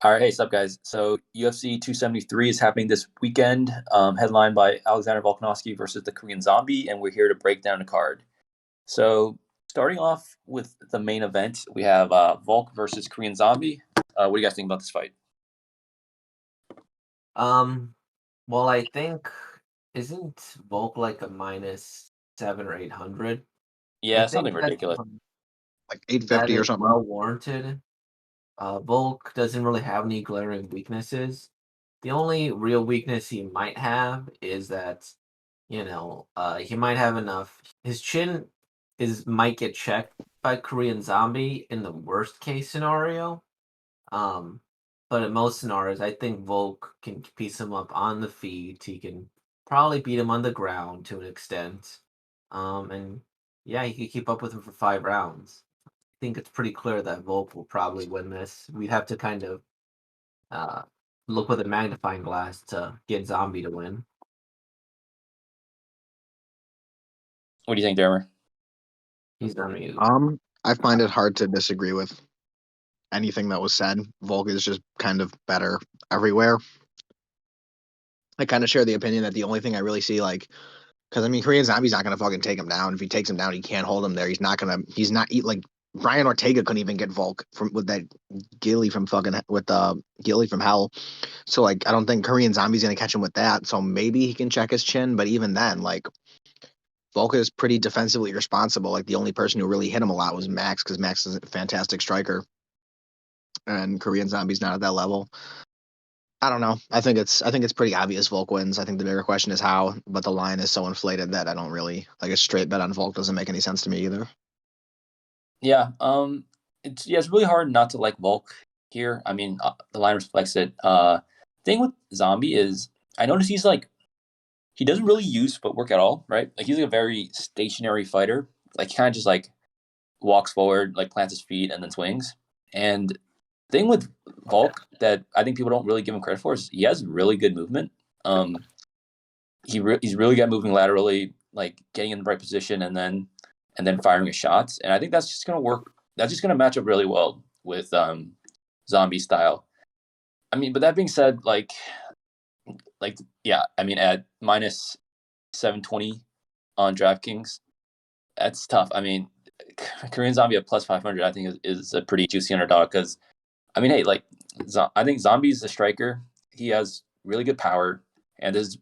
All right, hey, what's up, guys? So UFC 273 is happening this weekend, headlined by Alexander Volkanovski versus the Korean Zombie, and we're here to break down the card. So starting off with the main event, we have Volk versus Korean Zombie. What do you guys think about this fight? Um, well, I think isn't Volk like a -7 or 800? I Yeah, something think ridiculous. Like that 850 or is something. well warranted. Volk doesn't really have any glaring weaknesses. The only real weakness he might have is that, he might have enough. His chin might get checked by Korean Zombie in the worst case scenario. Um, but in most scenarios, I think Volk can piece him up on the feet. He can probably beat him on the ground to an extent. And yeah, he could keep up with him for 5 rounds. I think it's pretty clear that Volk will probably win this. We'd have to kind of uh, look with a magnifying glass to get Zombie to win. What do you think, Dermer? He's on mute. I find it hard to disagree with anything that was said. Volk is just kind of better everywhere. I kind of share the opinion that the only thing I really see, because I mean, Korean Zombie's not gonna fucking take him down. If he takes him down, he can't hold him there. He's not like Brian Ortega couldn't even get Volk with that Gilly from Gilly from hell. So like, I don't think Korean Zombie's gonna catch him with that. So maybe he can check his chin, but even then, like, Volk is pretty defensively responsible. Like the only person who really hit him a lot was Max, because Max is a fantastic striker, and Korean Zombie's not at that level. I don't know. I think it's pretty obvious Volk wins. I think the bigger question is how, but the line is so inflated that I don't really like a straight bet on Volk doesn't make any sense to me either. Yeah, it's really hard not to like Volk here. I mean, the line reflects it. Thing with Zombie is I notice he doesn't really use footwork at all, right? Like he's like a very stationary fighter. Like he kind of just like walks forward, like plants his feet, and then swings. And thing with Volk that I think people don't really give him credit for is he has really good movement. He's really good at moving laterally, like getting in the right position, and then firing his shots. And I think that's just gonna work. That's just gonna match up really well with Zombie style. I mean, but that being said, like yeah, I mean at -720 on DraftKings, that's tough. I mean, Korean Zombie at +500, I think is a pretty juicy underdog because I mean, hey, like I think Zombie's a striker. He has really good power, and this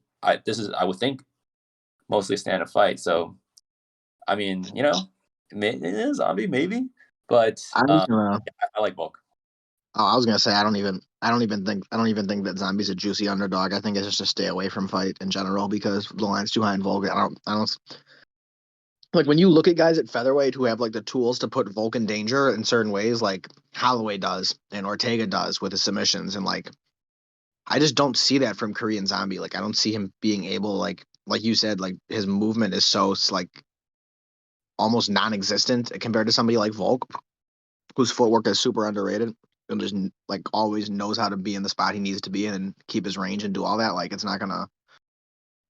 is I would think mostly a stand-up fight. So I mean, Zombie maybe, but I was gonna. I like Volk. Oh, I was gonna say I don't even think that Zombie's a juicy underdog. I think it's just a stay away from fight in general because the line's too high in Volk. I don't like when you look at guys at featherweight who have like the tools to put Volk in danger in certain ways, like Holloway does and Ortega does with his submissions, and like I just don't see that from Korean Zombie. Like I don't see him being able, like you said, like his movement is so like almost non-existent compared to somebody like Volk, whose footwork is super underrated and just like always knows how to be in the spot he needs to be in and keep his range and do all that. Like it's not gonna.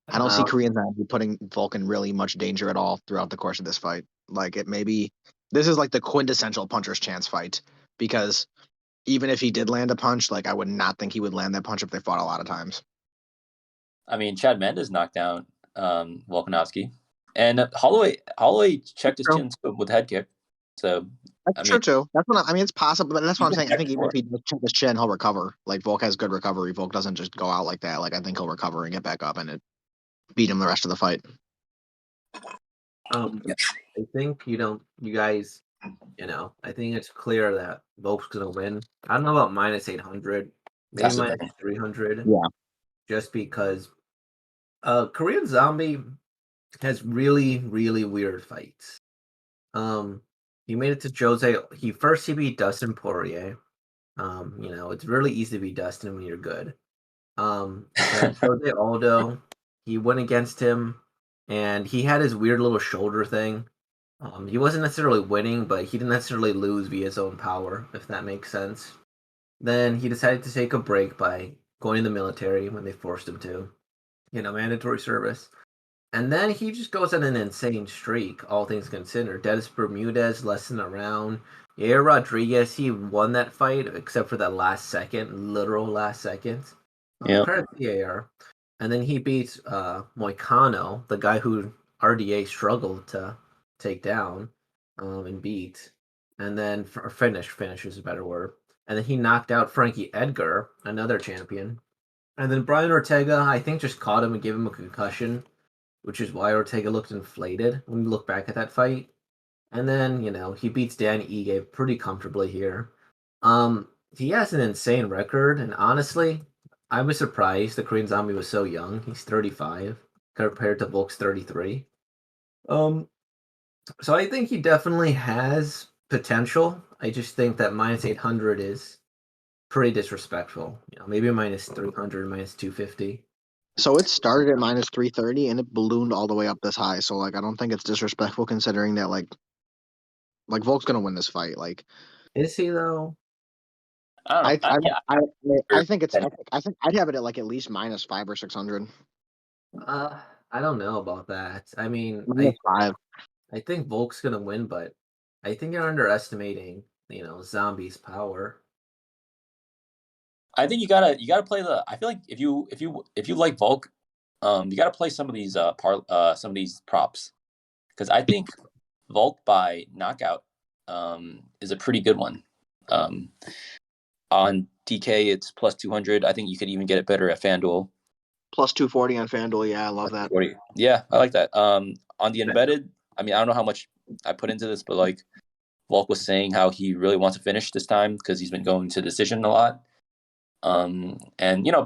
I don't see Um, Korean Zombie putting Volk in really much danger at all throughout the course of this fight. Like it maybe this is like the quintessential puncher's chance fight because even if he did land a punch, like I would not think he would land that punch if they fought a lot of times. I mean, Chad Mendes knocked down Volkanovski, and Holloway checked his True. chin with a head kick. So That's I mean, true too. I mean, it's possible, but that's what he's I'm been saying. I checked think even if before. he does check his chin, he'll recover. Like Volk has good recovery. Volk doesn't just go out like that. Like I think he'll recover and get back up and it beat him the rest of the fight. I think you guys, I think it's clear that Volk's gonna win. I don't know about -800, maybe That's the thing. -300, Yeah. just because Korean Zombie has really, really weird fights. He made it to Jose. He beat Dustin Poirier. It's really easy to beat Dustin when you're good. Then Jose Aldo, he went against him, and he had his weird little shoulder thing. He wasn't necessarily winning, but he didn't necessarily lose via his own power, if that makes sense. Then he decided to take a break by going in the military when they forced him to, mandatory service. And then he just goes on an insane streak, all things considered. Dennis Bermudez less than a round. Yair Rodriguez, he won that fight except for that last second, literal last second. Yeah. Credit to Yair. And then he beats Moicano, the guy who RDA struggled to take down and beat. And then finish is a better word. And then he knocked out Frankie Edgar, another champion. And then Brian Ortega, I think, just caught him and gave him a concussion, which is why Ortega looked inflated when you look back at that fight. And then, he beats Dan Ige pretty comfortably here. He has an insane record, and honestly, I was surprised the Korean Zombie was so young. He's 35 compared to Volk's 33. So I think he definitely has potential. I just think that minus 800 is pretty disrespectful. Maybe minus 300, minus 250. So it started at minus 330 and it ballooned all the way up this high. So like I don't think it's disrespectful considering that like Volk's gonna win this fight. Like, is he though? I think it's I think I'd have it at like at least minus 500 or 600. I don't know about that. I mean, I think Volk's gonna win, but I think you're underestimating, Zombie's power. I think you gotta play the. I feel like if you like Volk, you gotta play some of these some of these props, because I think Volk by knockout is a pretty good one. On DK it's plus 200. I think you could even get it better at FanDuel. Plus 240 on FanDuel. Yeah, I love that. Yeah, I like that. On the embedded, I mean, I don't know how much I put into this, but like Volk was saying how he really wants to finish this time because he's been going to decision a lot. And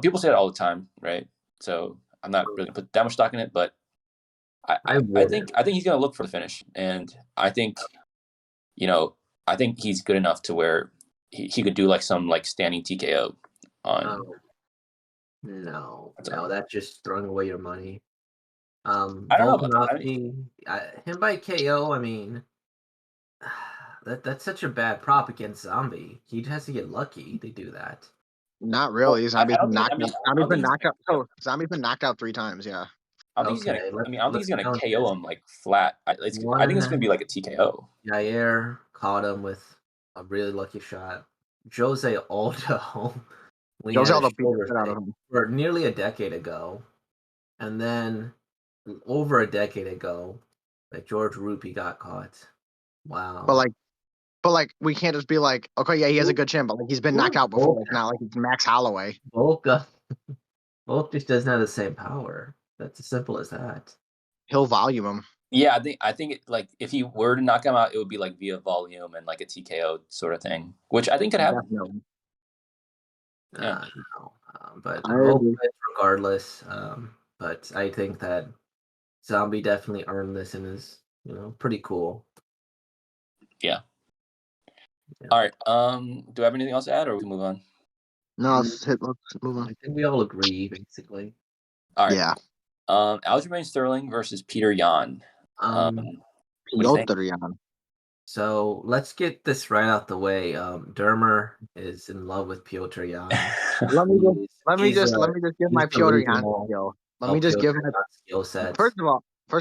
people say it all the time, right? So I'm not really gonna put that much stock in it, but I think he's gonna look for the finish, and I think I think he's good enough to where he could do like some like standing TKO on. No, that's just throwing away your money. I don't know about that. Him by KO. I mean, that's such a bad prop against Zombie. He has to get lucky to do that. Not really. Zombie's been knocked out. So Zombie's been knocked out 3 times. Yeah. I don't think he's gonna KO him like flat. I think it's gonna be like a TKO. Yair caught him with a really lucky shot. Jose Aldo. Jose Aldo beat the out of him for nearly a decade ago, and then over a decade ago, like George Rupi got caught. Wow. But like we can't just be like, okay, yeah, he has a good chin, but like he's been knocked out before. It's not like it's Max Holloway. Volk just doesn't have the same power. That's as simple as that. He'll volume him. Yeah, I think like if he were to knock him out, it would be like via volume and like a TKO sort of thing, which I think could happen. No. But regardless, but I think that Zombie definitely earned this and is pretty cool. Yeah. All right. Do I have anything else to add, or we can move on? No, let's move on. I think we all agree, basically. All right. Yeah. Aljamain Sterling versus Petr Yan. Petr Yan. So let's get this right out the way. Dermer is in love with Petr Yan. let me just give my Petr Yan skill. Let me just give my skill set. First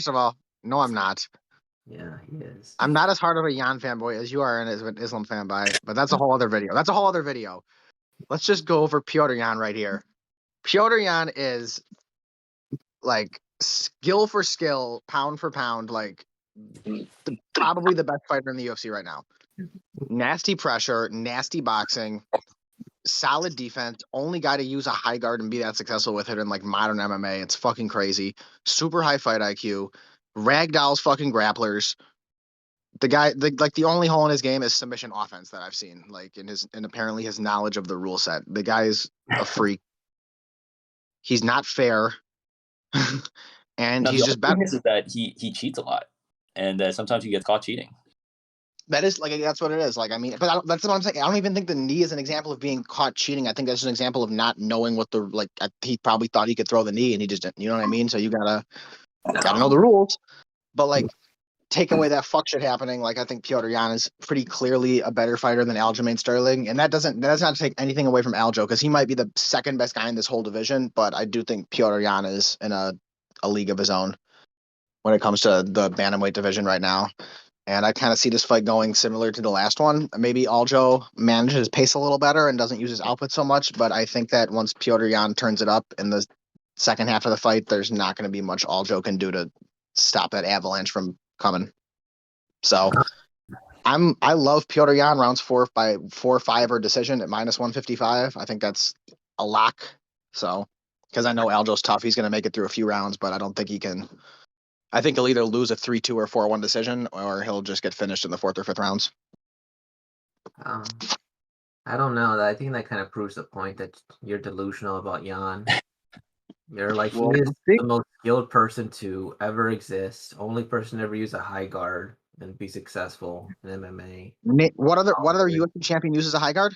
of all, no, I'm not. Yeah, he is. I'm not as hard of a Yan fanboy as you are and as an Islam fanboy, but that's a whole other video. Let's just go over Petr Yan right here. Petr Yan is like skill for skill, pound for pound, like probably the best fighter in the UFC right now. Nasty pressure, nasty boxing, solid defense. Only guy to use a high guard and be that successful with it in like modern MMA. It's fucking crazy. Super high fight IQ. Ragdolls fucking grapplers. The guy, the only hole in his game is submission offense that I've seen. Like and apparently his knowledge of the rule set. The guy is a freak. He's not fair, and he's just better. Is that he cheats a lot, and sometimes he gets caught cheating. That is that's what it is. Like I mean, but that's what I'm saying. I don't even think the knee is an example of being caught cheating. I think that's an example of not knowing what he probably thought he could throw the knee and he just didn't. You know what I mean? So you gotta know the rules. But like, take away that fuck shit happening. Like I think Petr Yan is pretty clearly a better fighter than Aljamain Sterling, and that's not to take anything away from Aljo because he might be the second best guy in this whole division. But I do think Petr Yan is in a league of his own. when it comes to the bantamweight division right now. And I kind of see this fight going similar to the last one. Maybe Aljo manages his pace a little better and doesn't use his output so much. But I think that once Petr Yan turns it up in the second half of the fight, there's not going to be much Aljo can do to stop that avalanche from coming. So I love Petr Yan rounds 4 by 4-5 or decision at -155. I think that's a lock. So because I know Aljo's tough, he's going to make it through a few rounds, but I don't think he can. I think he'll either lose a 3-2 or 4-1 decision, or he'll just get finished in the 4th or 5th rounds. I don't know. I think that kind of proves the point that you're delusional about Yan. You're like, he is the most skilled person to ever exist. Only person to ever use a high guard and be successful in MMA. What other UFC champion uses a high guard?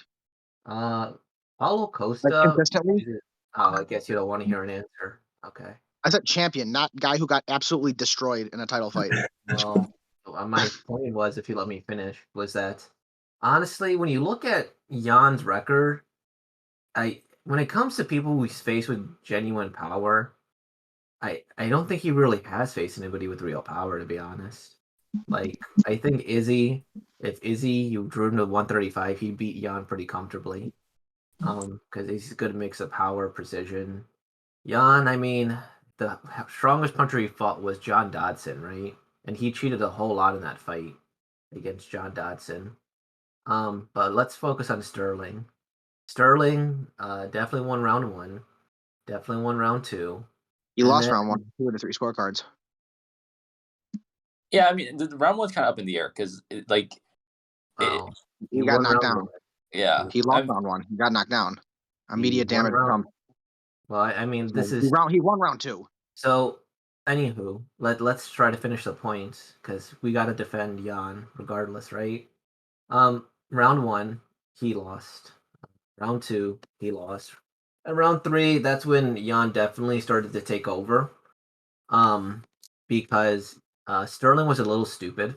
Paulo Costa. Like consistently? Oh, I guess you don't want to hear an answer. Okay. I said champion, not guy who got absolutely destroyed in a title fight. Well, my point was, if you let me finish, was that honestly, when you look at Jan's record, when it comes to people who he's faced with genuine power, I don't think he really has faced anybody with real power, to be honest. Like, I think if Izzy, you drew him to 135, he'd beat Jan pretty comfortably. Because he's a good mix of power, precision. Jan, I mean, the strongest puncher he fought was John Dodson, right? And he cheated a whole lot in that fight against John Dodson. But let's focus on Sterling. Sterling definitely won round 1. Definitely won round 2. He lost round 1, 2 of the 3 scorecards. Yeah, I mean, the round 1's kind of up in the air because, he got knocked down. Yeah. He lost round 1. He got knocked down. Immediate damage. Well, I mean, he won round 2. So, anywho, let's try to finish the points because we got to defend Jan regardless, right? Round 1, he lost. Round 2, he lost. And round 3, that's when Jan definitely started to take over. Because Sterling was a little stupid.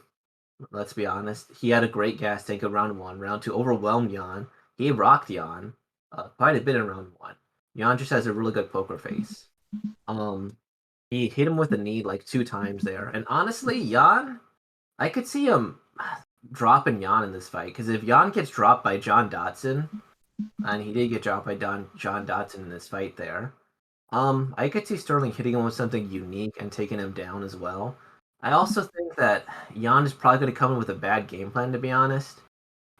Let's be honest. He had a great gas tank in round 1. Round 2 overwhelmed Jan. He rocked Jan quite a bit in round 1. Jan just has a really good poker face. He hit him with a knee like 2 times there. And honestly, Jan, I could see him dropping Jan in this fight. Because if Jan gets dropped by John Dodson, and he did get dropped by John Dodson in this fight there, I could see Sterling hitting him with something unique and taking him down as well. I also think that Jan is probably going to come in with a bad game plan, to be honest.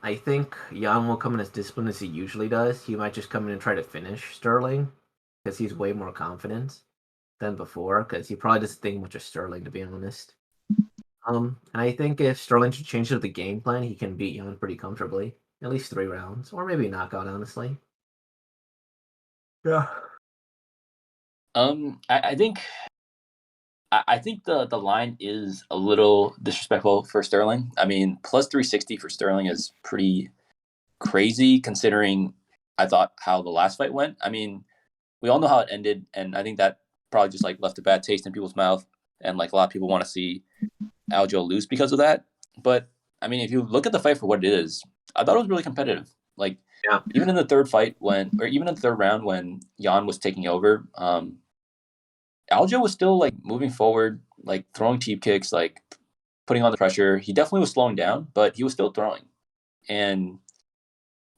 I think Jan will come in as disciplined as he usually does. He might just come in and try to finish Sterling because he's way more confident than before because he probably doesn't think much of Sterling, to be honest. And I think if Sterling should change the game plan, he can beat Jan pretty comfortably. At least 3 rounds, or maybe a knockout, honestly. Yeah. I think the line is a little disrespectful for Sterling. I mean, plus 360 for Sterling is pretty crazy considering I thought how the last fight went. I mean, we all know how it ended, and I think that probably just like left a bad taste in people's mouth, and like a lot of people want to see Aljo lose because of that. But I mean, if you look at the fight for what it is, I thought it was really competitive. Like, even in the third round when Jan was taking over, Aljo was still like moving forward, like throwing teep kicks, like putting on the pressure. He definitely was slowing down, but he was still throwing. And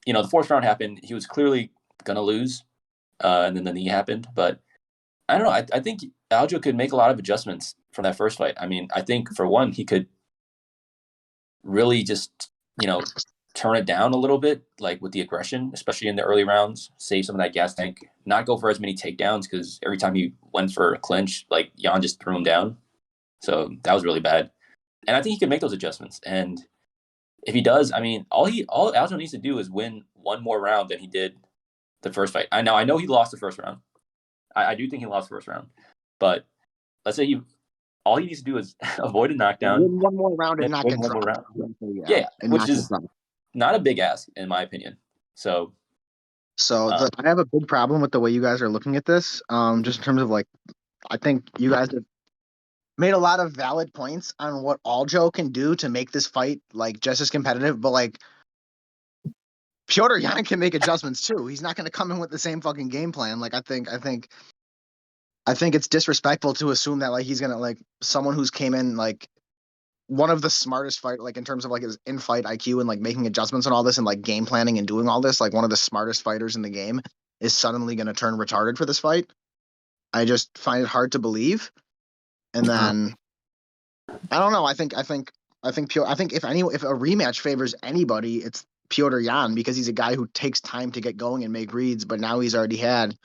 the 4th round happened. He was clearly gonna lose, and then the knee happened. But I don't know. I think Aljo could make a lot of adjustments from that first fight. I mean, I think for one, he could really just turn it down a little bit, like with the aggression, especially in the early rounds, save some of that gas tank, not go for as many takedowns because every time he went for a clinch, like Jan just threw him down. So that was really bad. And I think he can make those adjustments. And if he does, I mean, all Aljo needs to do is win one more round than he did the first fight. I know he lost the first round. I do think he lost the first round. But let's say all he needs to do is avoid a knockdown. Win one more round and not get dropped. Yeah, which is not a big ask, in my opinion. I have a big problem with the way you guys are looking at this. Just in terms of like, I think you guys have made a lot of valid points on what Aljo can do to make this fight like just as competitive. But like, Petr Yan can make adjustments too. He's not going to come in with the same fucking game plan. Like I think I think it's disrespectful to assume that like he's gonna like someone who's came in like one of the smartest fight like in terms of like his in-fight IQ and like making adjustments and all this and like game planning and doing all this, like one of the smartest fighters in the game is suddenly gonna turn retarded for this fight. I just find it hard to believe. And then I don't know. I think if a rematch favors anybody, it's Petr Yan because he's a guy who takes time to get going and make reads, but now he's already had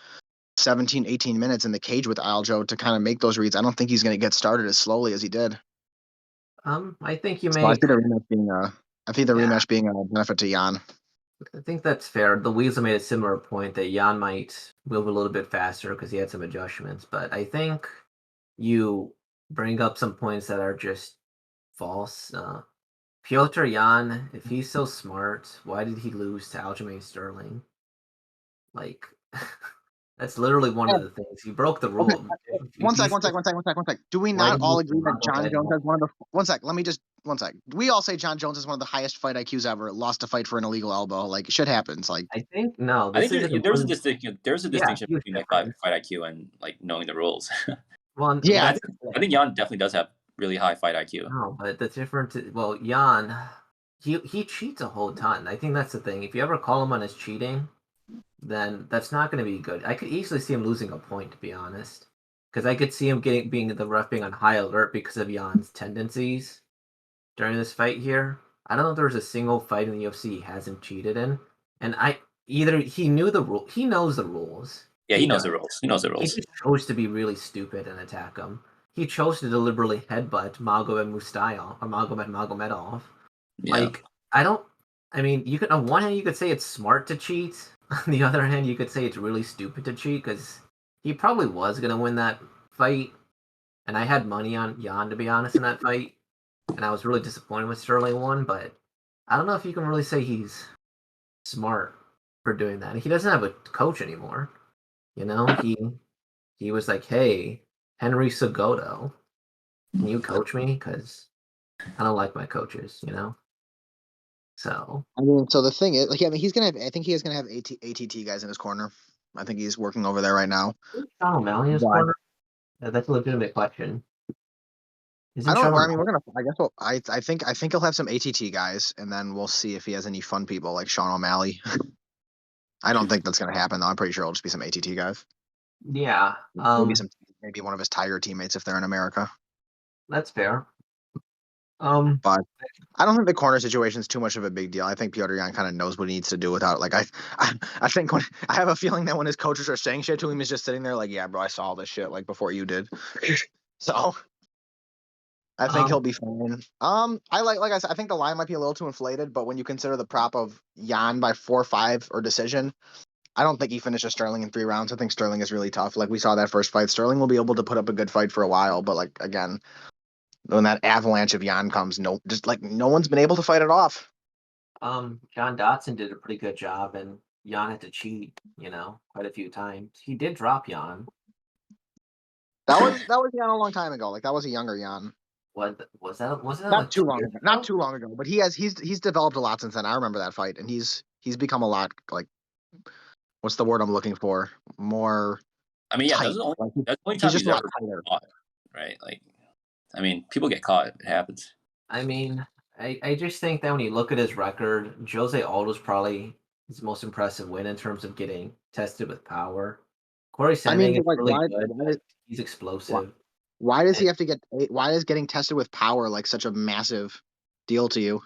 17, 18 minutes in the cage with Aljo to kind of make those reads. I don't think he's going to get started as slowly as he did. I think you So may. I think the rematch being a benefit to Yan. I think that's fair. The Weasel made a similar point that Jan might move a little bit faster because he had some adjustments, but I think you bring up some points that are just false. Petr Yan, if he's so smart, why did he lose to Aljamain Sterling? Like, that's literally one of the things. He broke the rule. Okay. One sec. Do we not all agree that John Jones has one of the... One sec. We all say John Jones is one of the highest fight IQs ever. Lost a fight for an illegal elbow. Like, shit happens. Like, I think, no. I think there's a distinction. There's a distinction between like fight IQ and like knowing the rules. Well, yeah, I think Jan definitely does have really high fight IQ. No, but the difference. Well, Jan, he cheats a whole ton. I think that's the thing. If you ever call him on his cheating, then that's not going to be good. I could easily see him losing a point, to be honest, because I could see him being on high alert because of Jan's tendencies during this fight here. I don't know if there's a single fight in the UFC he hasn't cheated in, and either he knew the rule, he knows the rules. Yeah, he knows the rules. He just chose to be really stupid and attack him. He chose to deliberately headbutt Magomedov. Yeah. Like, you could, on one hand, you could say it's smart to cheat. On the other hand, you could say it's really stupid to cheat because he probably was going to win that fight. And I had money on Jan, to be honest, in that fight. And I was really disappointed when Sterling won, but I don't know if you can really say he's smart for doing that. He doesn't have a coach anymore. You know, he was like, hey, Henry Cegodo, can you coach me? Because I don't like my coaches, you know? So. I mean, so the thing is, like, I think he's going to have ATT guys in his corner. I think he's working over there right now. Sean O'Malley in his corner? That's a legitimate question. I don't know. I mean, I think he'll have some ATT guys, and then we'll see if he has any fun people like Sean O'Malley. I don't think that's going to happen, though. I'm pretty sure it'll just be some ATT guys. Yeah. Maybe one of his Tiger teammates if they're in America. That's fair. But I don't think the corner situation is too much of a big deal. I think Petr Yan kind of knows what he needs to do without like I think I have a feeling that when his coaches are saying shit to him, he's just sitting there like, yeah, bro, I saw all this shit like before you did. So I think he'll be fine. I said, I think the line might be a little too inflated, but when you consider the prop of Yan by 4-5 or decision, I don't think he finishes Sterling in 3 rounds. I think Sterling is really tough. Like we saw that first fight. Sterling will be able to put up a good fight for a while, but like again, when that avalanche of Yan comes, no one's been able to fight it off. John Dotson did a pretty good job, and Yan had to cheat, quite a few times. He did drop Yan. That was Yan a long time ago. Like that was a younger Yan. What was that? Was that not too long ago? Not too long ago, but he's developed a lot since then. I remember that fight, and he's become a lot like what's the word I'm looking for? More. I mean, yeah, that's the only time he's ever caught, right? Like. I mean, people get caught. It happens. I mean, I just think that when you look at his record, Jose Aldo's probably his most impressive win in terms of getting tested with power. Corey Sandhagen is really good. He's explosive. Why does he have to get? Why is getting tested with power like such a massive deal to you?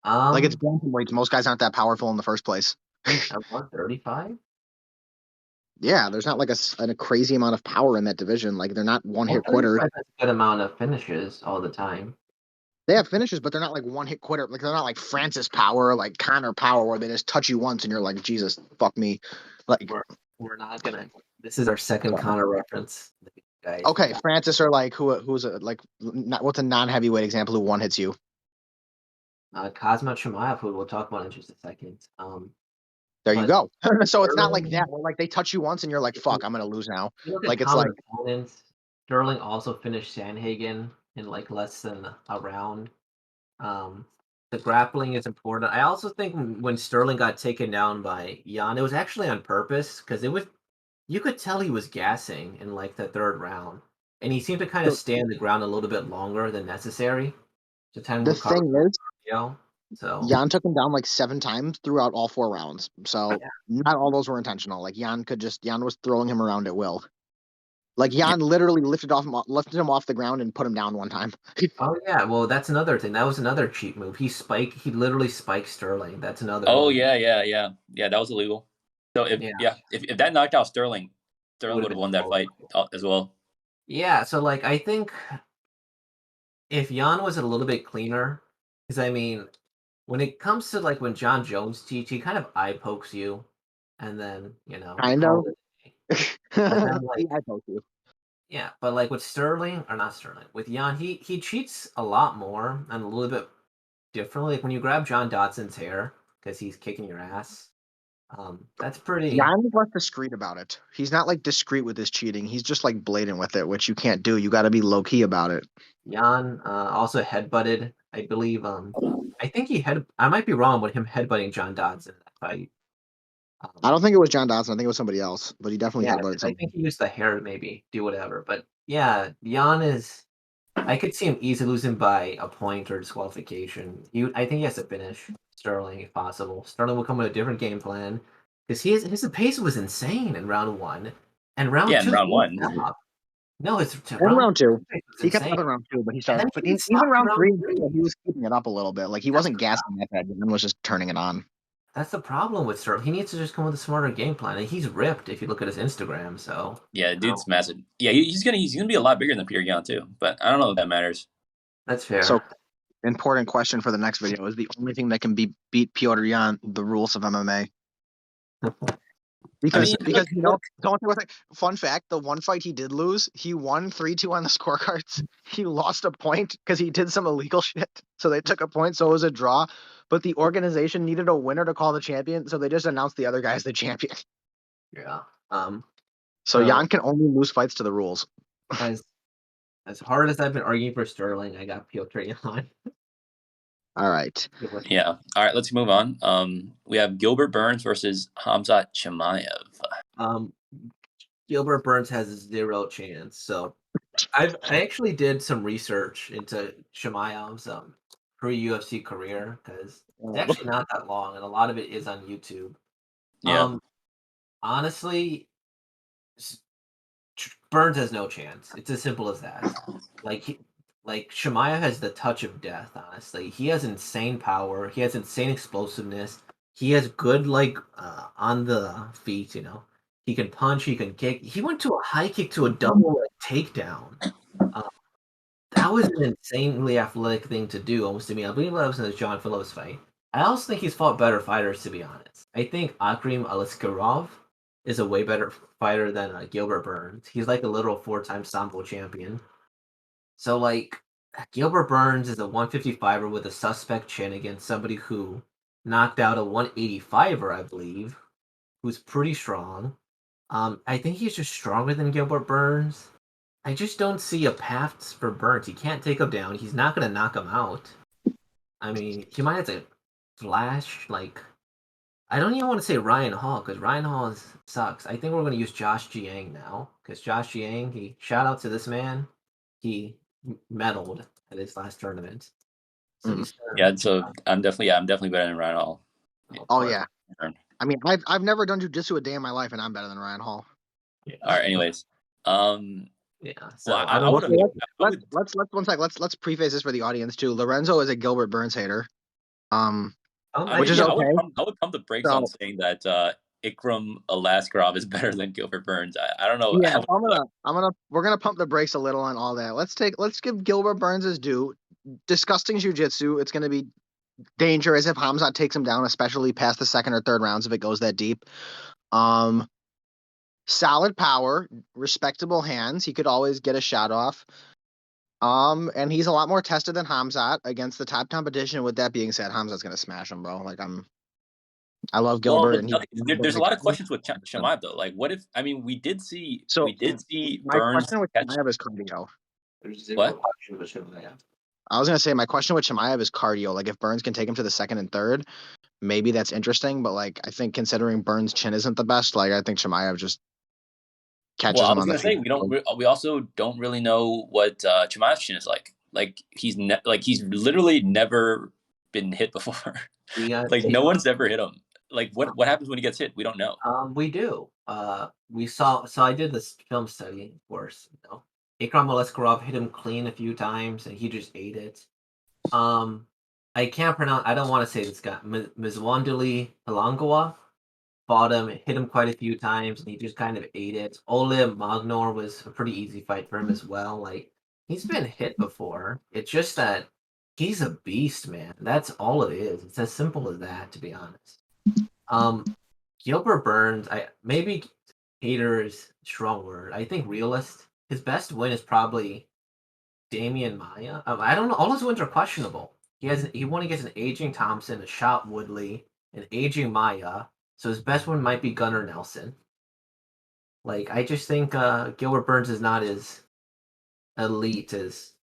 Like it's bantamweights. Most guys aren't that powerful in the first place. 135. Yeah, there's not like a crazy amount of power in that division. Like they're not one-hit quitters. A good amount of finishes all the time. They have finishes, but they're not like one-hit quitter. Like they're not like Francis Power, like Connor Power, where they just touch you once and you're like, Jesus, fuck me. Like we're not gonna. This is our second Connor reference. Guys. Okay, Francis or like who's what's a non-heavyweight example who one hits you? Khamzat Chimaev, who we'll talk about in just a second. There you go. So it's not like that. Where, like they touch you once and you're like, "Fuck, I'm gonna lose now." Like it's like Sterling also finished Sandhagen in like less than a round. The grappling is important. I also think when Sterling got taken down by Yan, it was actually on purpose because it was you could tell he was gassing in like the third round, and he seemed to kind of So stay on the ground a little bit longer than necessary to kind the of recover. thing is, So Jan took him down like 7 times throughout all 4 rounds. So yeah. not all those were intentional. Like Jan was throwing him around at will. Like Jan literally lifted him off the ground and put him down one time. Oh yeah, well that's another thing. That was another cheat move. He literally spiked Sterling. That's another Oh one. yeah. That was illegal. So if that knocked out Sterling, Sterling would have won that fight as well. Yeah, so like I think if Jan was a little bit cleaner, because I mean, when it comes to like when John Jones cheats, he kind of eye pokes you, and then Kind call of. it a day. But then like I told you. yeah, but like with Sterling or not Sterling, with Jan, he cheats a lot more and a little bit differently. Like when you grab John Dotson's hair because he's kicking your ass, that's pretty. Jan is less discreet about it. He's not like discreet with his cheating. He's just like blatant with it, which you can't do. You got to be low key about it. Jan also headbutted, I believe. I think I might be wrong with him headbutting John Dodson in that fight. I don't think it was John Dodson. I think it was somebody else, but he definitely Yeah, headbutted 'cause I somebody. think he used the hair to maybe do whatever. But yeah, Jan is. I could see him easily losing by a point or disqualification. I think he has to finish Sterling if possible. Sterling will come with a different game plan because his pace was insane in round one, and round Yeah, two in round he didn't one. stop. No, it's In round two, pace was he kept insane. up in round two, but he And started. then But he didn't even stop in round three, three. he was keeping it up a little bit. Like he That's wasn't gassing that bad. Jan was just turning it on. That's the problem with Sterling. He needs to just come with a smarter game plan, and he's ripped if you look at his Instagram. So Yeah, dude's massive. Yeah, he's gonna be a lot bigger than Piera Jan too. But I don't know if that matters. that's fair. So, important question for the next video: is the only thing that can beat Piotr Jan the rules of MMA? Because don't think fun fact, the one fight he did lose, he won 3-2 on the scorecards. He lost a point because he did some illegal shit. So they took a point, so it was a draw. But the organization needed a winner to call the champion, so they just announced the other guy as the champion. Yeah. So Jan can only lose fights to the rules. As hard as I've been arguing for Sterling, I got Piotr Jan. All right. Yeah. All right, let's move on. We have Gilbert Burns versus Khamzat Chimaev. Gilbert Burns has 0 chance. So I actually did some research into Chimaev's pre-UFC career because it's actually not that long, and a lot of it is on YouTube. Yeah. Honestly, Burns has no chance. It's as simple as that. Like Chimaev has the touch of death. Honestly, he has insane power. He has insane explosiveness. He has good on the feet. He can punch. He can kick. He went to a high kick to a double takedown. That was an insanely athletic thing to do, almost to me. I believe that was in the John Phillips fight. I also think he's fought better fighters, to be honest. I think Akrim Aliskerov is a way better fighter than Gilbert Burns. He's like a literal 4-time Sambo champion. So, like, Gilbert Burns is a 155er with a suspect chin against somebody who knocked out a 185er, I believe, who's pretty strong. I think he's just stronger than Gilbert Burns. I just don't see a path for Burns. He can't take him down. He's not going to knock him out. I mean, he might have to flash, I don't even want to say Ryan Hall, because Ryan Hall sucks. I think we're going to use Josh Jiang now, because Josh Jiang, shout out to this man, he medaled at his last tournament. So I'm definitely better than Ryan Hall. Oh yeah. I mean, I've never done jiu-jitsu a day in my life, and I'm better than Ryan Hall. Yeah. All right. Anyways, yeah. So well, let's preface this for the audience too. Lorenzo is a Gilbert Burns hater, which is okay. I would pump the brakes on saying that Ikram Alaskarov is better than Gilbert Burns. I don't know. Yeah, we're gonna pump the brakes a little on all that. Let's give Gilbert Burns his due. Disgusting jiu-jitsu. It's gonna be dangerous if Khamzat takes him down, especially past the second or third rounds if it goes that deep. Solid power, respectable hands. He could always get a shot off. And he's a lot more tested than Khamzat against the top competition. With that being said, Khamzat's gonna smash him, bro. I love Gilbert. There's a lot of questions with Chimaev though. Like, what if? I mean, we did see my Burns. Question with Chimaev is cardio. What? I was gonna say my question with Chimaev is cardio. Like, if Burns can take him to the second and third, maybe that's interesting. But I think considering Burns' chin isn't the best, I think Chimaev just catches I him was on the gonna say feet. we also don't really know what Chimaev's chin is like. Like he's he's literally never been hit before. Like no one's ever hit him. Like what happens when he gets hit? We don't know. We do. We saw. So I did this film study, of course. Ikram Moleskarov hit him clean a few times, and he just ate it. I can't pronounce. I don't want to say this guy. Mzwandeli Halangawa fought him, hit him quite a few times, and he just kind of ate it. Ole Magnor was a pretty easy fight for him as well. Like he's been hit before. It's just that he's a beast, man. That's all it is. It's as simple as that, to be honest. Gilbert Burns, maybe hater is a strong word. I think realist. His best win is probably Damian Maia. I don't know. All his wins are questionable. He won against an aging Thompson, a shot Woodley, an aging Maia. So his best one might be Gunnar Nelson. Like I just think Gilbert Burns is not as elite as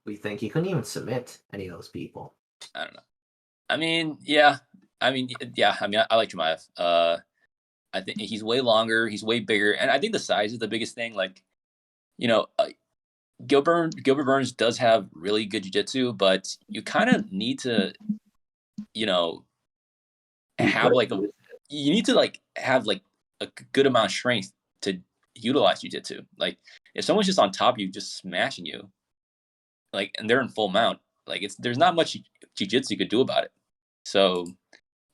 we think. He couldn't even submit any of those people. I don't know. I mean, yeah. I like Chimaev. I think he's way longer. He's way bigger, and I think the size is the biggest thing. Like, Gilbert Burns does have really good jiu-jitsu, a good amount of strength to utilize jiu-jitsu. Like if someone's just on top of you, just smashing you, like, and they're in full mount, like there's not much jiu-jitsu you could do about it. So,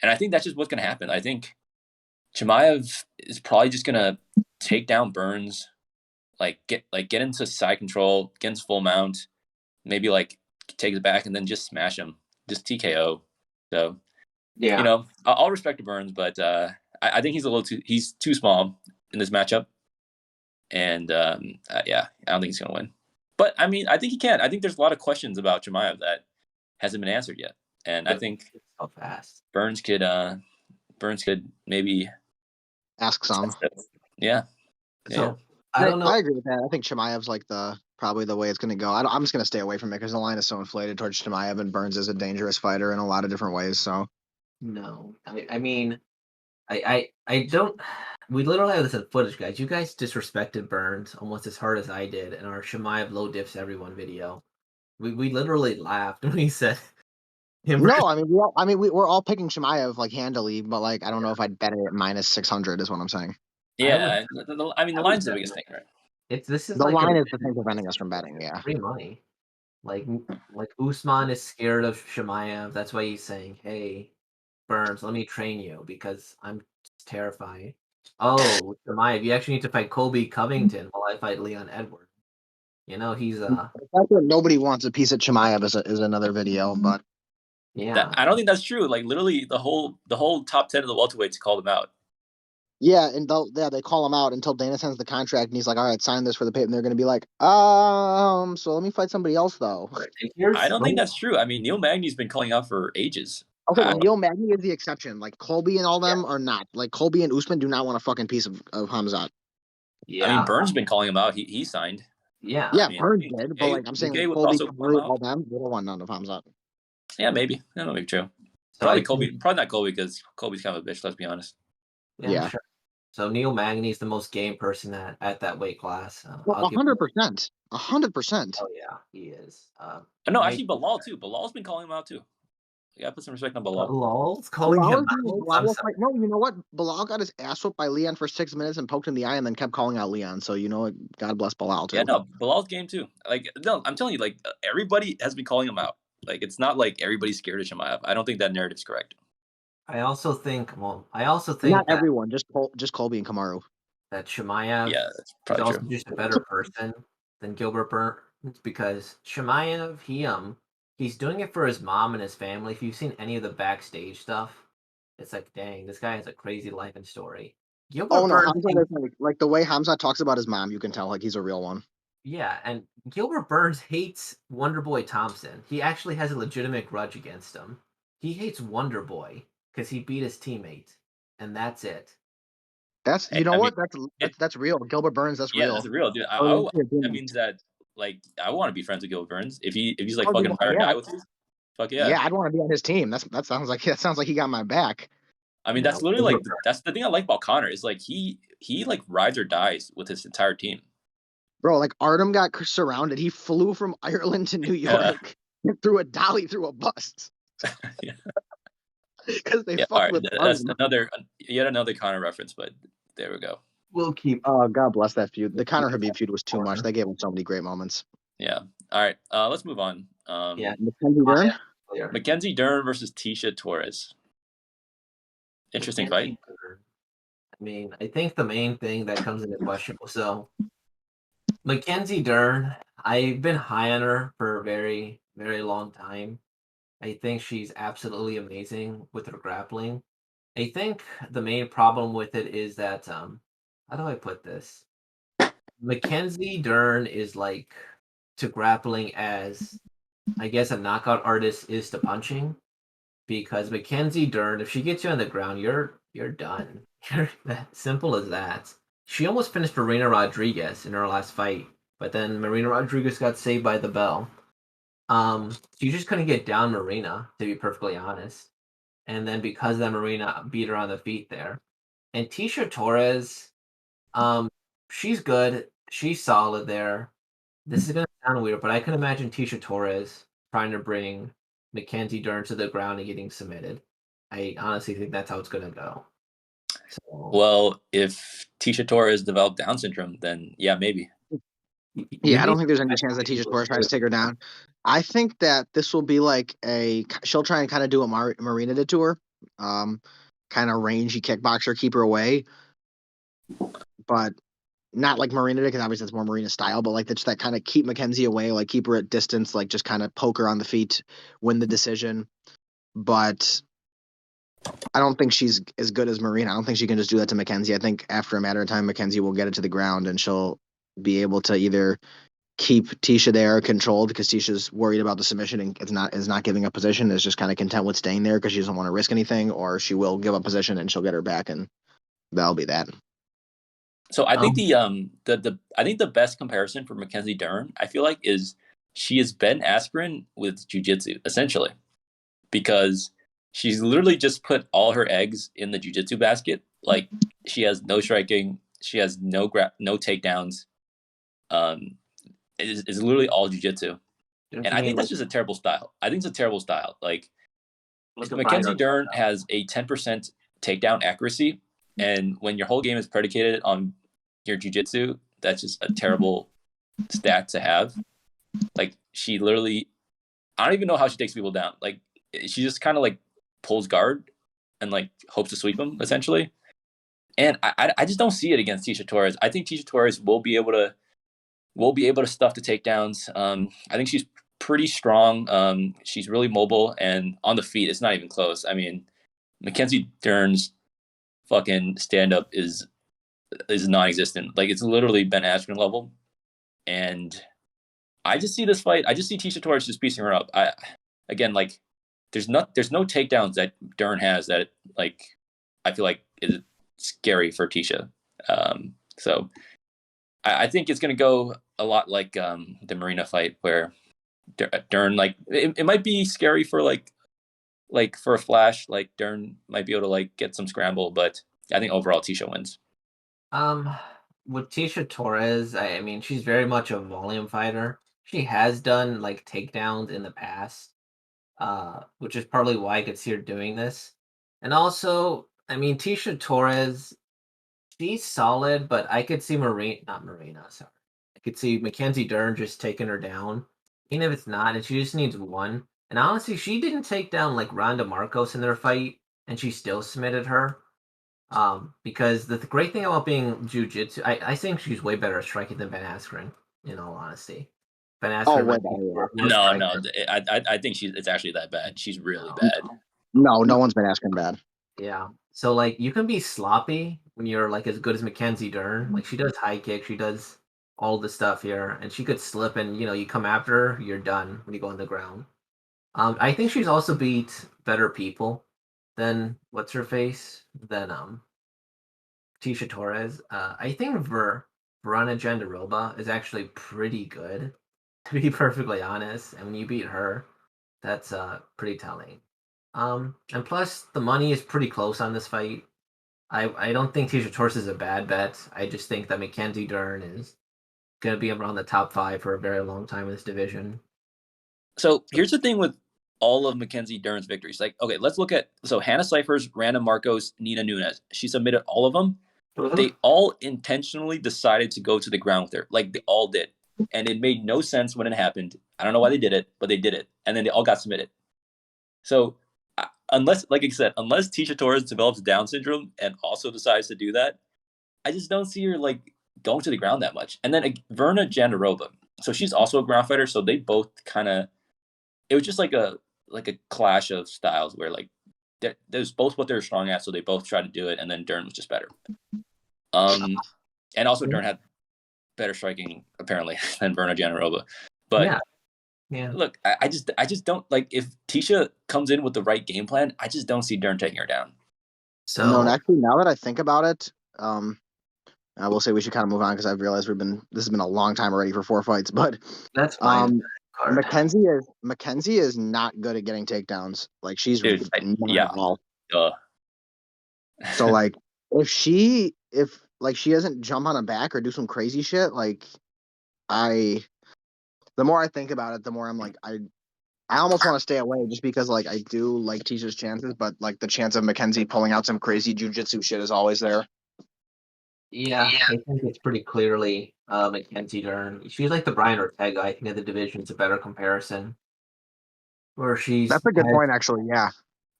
and I think that's just what's going to happen. I think Chimaev is probably just going to take down Burns, get into side control, get into full mount, maybe take it back and then just smash him, just TKO. So, yeah, I'll respect to Burns, but I think he's too small in this matchup, and I don't think he's going to win. But I mean, I think he can. I think there's a lot of questions about Chimaev that hasn't been answered yet, and I think so fast. Burns could maybe ask some. Yeah. So I don't know. I agree with that. I think Chimaev's probably the way it's going to go. I'm just going to stay away from it because the line is so inflated towards Chimaev, and Burns is a dangerous fighter in a lot of different ways. So no, I mean, I don't. We literally have this in footage, guys. You guys disrespected Burns almost as hard as I did in our Chimaev low diffs everyone video. We literally laughed when he said him. No, we're all picking Chimaev handily, but I don't know if I'd bet it at minus 600 is what I'm saying. Yeah, the line's the biggest thing, right? The line is the thing preventing us from betting. Yeah, free money. Like Usman is scared of Chimaev. That's why he's saying, "Hey, Burns, let me train you because I'm terrified." Oh, Chimaev, you actually need to fight Colby Covington while I fight Leon Edwards. He's nobody wants a piece of Chimaev is another video, but yeah, I don't think that's true. Like literally, the whole top 10 of the welterweights called him out. Yeah, and they call him out until Dana sends the contract, and he's like, "All right, sign this for the paper." And they're going to be like, so let me fight somebody else though. I don't think that's true. I mean, Neil Magny's been calling out for ages. Okay, Neil Magny is the exception. Like Colby and all them are not. Like Colby and Usman do not want a fucking piece of Khamzat. Yeah, I mean, Burns been calling him out. He signed. Yeah, Burns did, but I'm saying Colby, all them, they don't want none of Khamzat. Yeah, maybe. That might be true. Probably Colby. Probably not Colby because Colby's kind of a bitch. Let's be honest. Yeah. Sure. So Neil Magny's the most game person at that weight class. 100%. 100%. Oh yeah, he is. No, actually, Bilal too. Bilal's been calling him out too. You gotta put some respect on Bilal. Bilal's calling him out. No, you know what? Bilal got his ass whooped by Leon for 6 minutes and poked in the eye and then kept calling out Leon. So God bless Bilal too. Yeah, no, Bilal's game too. No, I'm telling you, everybody has been calling him out. It's not like everybody's scared of Chimaev. I don't think that narrative's correct. I also think not that everyone, just Colby and Kamaru. That Chimaev that's is also just a better person than Gilbert Burns because Chimaev, he's doing it for his mom and his family. If you've seen any of the backstage stuff, it's like, dang, this guy has a crazy life and story. Gilbert Burns, the way Khamzat talks about his mom, you can tell he's a real one. Yeah, and Gilbert Burns hates Wonderboy Thompson. He actually has a legitimate grudge against him. He hates Wonderboy because he beat his teammate, and that's it. That's that's real. Gilbert Burns, that's real. Yeah, that's real, dude. That means that I want to be friends with Gilbert Burns. If he's fucking fire die with you, fuck yeah. Yeah, I'd want to be on his team. That sounds like he got my back. I mean, that's literally like that's the thing I like about Connor is like he like rides or dies with his entire team. Bro, like Artem got surrounded. He flew from Ireland to New York and threw a dolly through a bus Yeah. because they Yeah, all fucked right. with That's Artem. yet another Connor reference, but there we go. We'll keep. Oh, God bless that feud. The Conor Habib feud was too much. They gave him so many great moments. Yeah. All right. Let's move on. Yeah. Mackenzie Dern? Mackenzie Dern versus Tecia Torres. Interesting fight. I mean, I think the main thing that comes into question. So, Mackenzie Dern, I've been high on her for a very, very long time. I think she's absolutely amazing with her grappling. I think the main problem with it is that how do I put this? Mackenzie Dern is like to grappling as I guess a knockout artist is to punching. Because Mackenzie Dern, if she gets you on the ground, you're done. You're that simple as that. She almost finished Marina Rodriguez in her last fight, but then Marina Rodriguez got saved by the bell. You just couldn't get down Marina, to be perfectly honest. And then because of that, Marina beat her on the feet there. And Tecia Torres, she's good. She's solid there. This is gonna sound weird, but I can imagine Tecia Torres trying to bring Mackenzie Dern to the ground and getting submitted. I honestly think that's how it's gonna go. So, Well, if Tecia Torres developed Down syndrome, then yeah, maybe. Yeah, I don't think there's any chance that Tecia Torres tries to take her down. I think that this will be like she'll try and kind of do what Marina did to her. Kind of rangy kickboxer, keep her away. But not like Marina did, because obviously that's more Marina style, but like just that kind of keep Mackenzie away, like keep her at distance, like just kind of poke her on the feet, win the decision. But I don't think she's as good as Marina. I don't think she can just do that to Mackenzie. I think after a matter of time, Mackenzie will get it to the ground and she'll be able to either keep Tecia there controlled because Ticia's worried about the submission and is not giving up position, is just kind of content with staying there because she doesn't want to risk anything, or she will give up position and she'll get her back, and that'll be that. So I think I think the best comparison for Mackenzie Dern, I feel like, is she is Ben Askren with jiu-jitsu, essentially. Because she's literally just put all her eggs in the jiu-jitsu basket. Like she has no striking, she has no takedowns. It's literally all jiu-jitsu. And I think that's just a terrible style. I think it's a terrible style. Like Mackenzie Dern has a 10% takedown accuracy, and when your whole game is predicated on your jiu-jitsu, that's just a terrible stat to have. Like she literally, I don't even know how she takes people down. Like she just kind of like pulls guard and like hopes to sweep them essentially. And I just don't see it against Tecia Torres. I think Tecia Torres will be able to stuff the takedowns. I think she's pretty strong. She's really mobile, and on the feet, it's not even close. I mean, Mackenzie Dern's fucking stand up is non-existent. Like it's literally Ben Askren level. And I just see this fight. I just see Tecia Torres just piecing her up. Like there's no takedowns that Dern has that like I feel like is scary for Tecia. So I think it's gonna go a lot like the Marina fight where Dern like it might be scary for like for a flash, like Dern might be able to like get some scramble, but I think overall Tecia wins. With Tecia Torres, I mean, she's very much a volume fighter. She has done like takedowns in the past, which is probably why I could see her doing this. And also, I mean, Tecia Torres, she's solid, but I could see not Marina, sorry. I could see Mackenzie Dern just taking her down, even if it's not, and she just needs one. And honestly, she didn't take down like Ronda Marcos in their fight, and she still submitted her. Because the great thing about being jiu-jitsu, I think she's way better at striking than Ben Askren, in all honesty. Ben Askren might be no. I think it's actually that bad. She's really bad. No one's been asking bad. Yeah. So like you can be sloppy when you're like as good as Mackenzie Dern. Like she does high kick, she does all the stuff here, and she could slip and you come after her, you're done when you go on the ground. I think she's also beat better people than what's her face than Tecia Torres. I think Verona Jandiroba is actually pretty good, to be perfectly honest. And when you beat her, that's pretty telling. And plus the money is pretty close on this fight. I don't think Tecia Torres is a bad bet. I just think that Mackenzie Dern is going to be around the top 5 for a very long time in this division. So here's the thing with all of Mackenzie Dern's victories. Like, okay, let's look at Hannah Cyphers, Randa Marcos, Nina Nunes. She submitted all of them. They all intentionally decided to go to the ground with her. Like, they all did. And it made no sense when it happened. I don't know why they did it, but they did it. And then they all got submitted. So unless, like I said, unless Tecia Torres develops Down syndrome and also decides to do that, I just don't see her like going to the ground that much. And then Verna Jandarova. So she's also a ground fighter. So they both kind of, it was just like a clash of styles where like there's both what they're strong at. So they both tried to do it. And then Dern was just better. And also Dern had better striking apparently than Verna Jandarova. But yeah. Look, I just don't like if Tecia comes in with the right game plan. I just don't see Dern taking her down. So No, and actually, now that I think about it, I will say we should kind of move on because I've realized this has been a long time already for 4 fights. But that's fine. Mackenzie is not good at getting takedowns. Like she's Dude, not at all. Uh, So like if she doesn't jump on a back or do some crazy shit, like the more I think about it, the more I'm like I almost want to stay away just because like I do like Ticia's chances, but like the chance of Mackenzie pulling out some crazy jujitsu shit is always there. Yeah, I think it's pretty clearly Mackenzie Dern. She's like the Brian Ortega. I think of the division's a better comparison. Where That's a good point, actually. Yeah,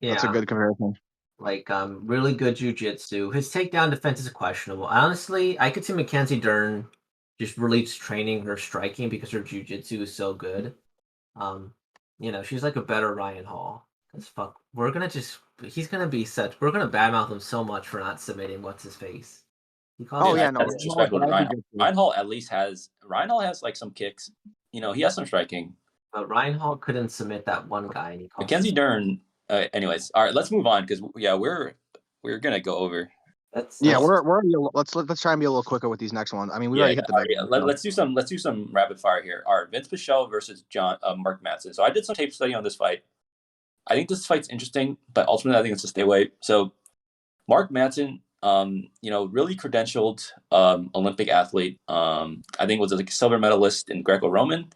that's a good comparison. Like really good jujitsu. His takedown defense is questionable. Honestly, I could see Mackenzie Dern just really training her striking because her jujitsu is so good. She's like a better Ryan Hall. Cause fuck, we're gonna badmouth him so much for not submitting what's his face. That's disrespectful to Ryan Hall. Ryan Hall at least has like some kicks. He has some striking. But Ryan Hall couldn't submit that one guy. And Mackenzie Dern. Anyways, all right, let's move on because we're gonna go over. Let's try and be a little quicker with these next ones. I mean, we already hit the big. Let's do some rapid fire here. All right, Vinc Pichel versus Mark Madsen. So I did some tape study on this fight. I think this fight's interesting, but ultimately I think it's a stay away. So Mark Madsen, really credentialed Olympic athlete. I think was a silver medalist in Greco-Roman,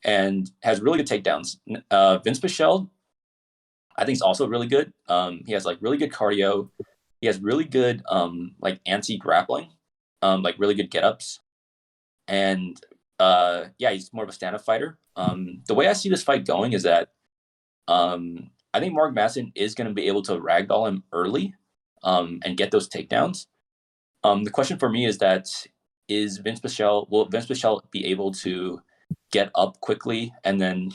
and has really good takedowns. Vinc Pichel, I think is also really good. He has like really good cardio. He has really good like anti-grappling, like really good get-ups. And he's more of a stand-up fighter. The way I see this fight going is that I think Mark Madsen is going to be able to ragdoll him early and get those takedowns. The question for me is will Vinc Pichel be able to get up quickly and then,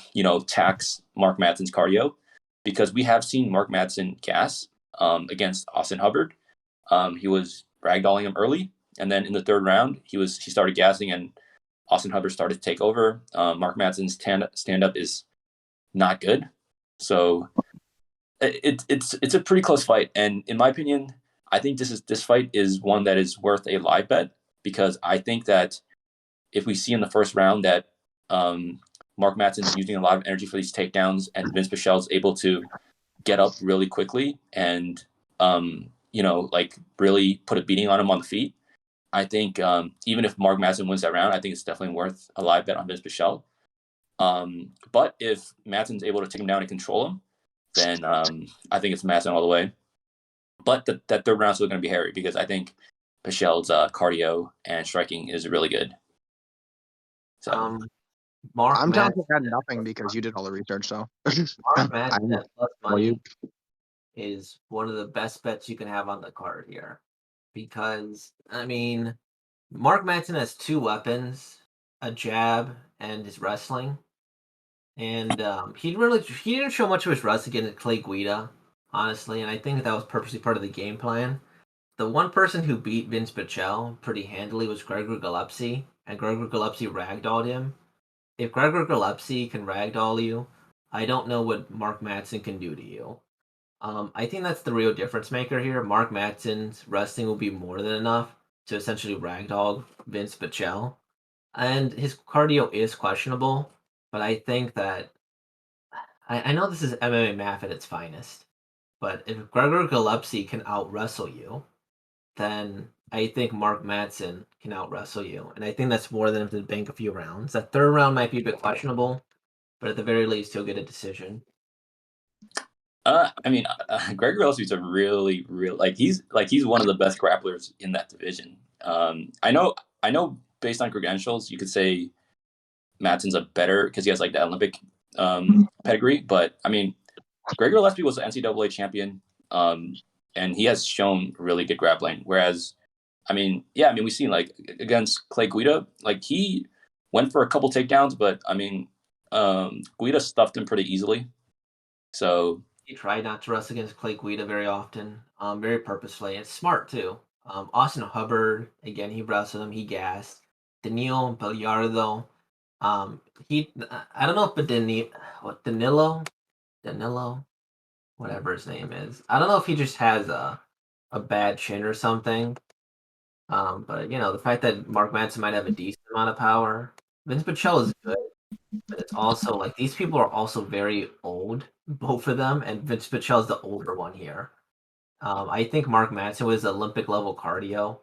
tax Mark Madsen's cardio? Because we have seen Mark Madsen gas against Austin Hubbard. He was ragdolling him early, and then in the third round, he started gassing, and Austin Hubbard started to take over. Mark Madsen's stand-up is not good. So it's a pretty close fight, and in my opinion, I think this fight is one that is worth a live bet because I think that if we see in the first round that Mark Madsen is using a lot of energy for these takedowns, and Vinc Pichel is able to get up really quickly and really put a beating on him on the feet, I think even if Mark Madsen wins that round, I think it's definitely worth a live bet on Vinc Pichel. But if Madsen's able to take him down and control him, then I think it's Madsen all the way. But that third round is still going to be hairy because I think Pichel's cardio and striking is really good. So I'm down to add nothing because you did all the research. So Mark Madsen at plus money is one of the best bets you can have on the card here, because I mean, Mark Madsen has 2 weapons: a jab and his wrestling. And he didn't show much of his wrestling against Clay Guida, honestly, and I think that was purposely part of the game plan. The one person who beat Vinc Pichel pretty handily was Gregor Gillespie, and Gregor Gillespie ragdolled him. If Gregor Gillespie can ragdoll you, I don't know what Mark Madsen can do to you. I think that's the real difference maker here. Mark Madsen's wrestling will be more than enough to essentially ragdoll Vinc Pichel, and his cardio is questionable. But I think that I know this is MMA math at its finest, but if Gregor Gillespie can out-wrestle you, then I think Mark Madsen can out-wrestle you. And I think that's more than enough to bank a few rounds. That third round might be a bit questionable, but at the very least, he'll get a decision. I mean, Greg Gillespie's a really, he's one of the best grapplers in that division. I know, based on credentials, you could say Madsen's a better because he has like the Olympic pedigree. But I mean, Greg Gillespie was an NCAA champion, and he has shown really good grappling. Whereas, I mean, we've seen like against Clay Guida, like he went for a couple takedowns, but I mean, Guida stuffed him pretty easily. So he tried not to wrestle against Clay Guida very often, very purposefully. It's smart too. Austin Hubbard, again, he wrestled him, he gassed. Danilo Bellardo, I don't know if Danilo, whatever his name is. I don't know if he just has a bad chin or something. But the fact that Mark Madsen might have a decent amount of power. Vinc Pichel is good, but it's also like these people are also very old, both of them, and Vinc Pichel is the older one here. I think Mark Madsen with his Olympic level cardio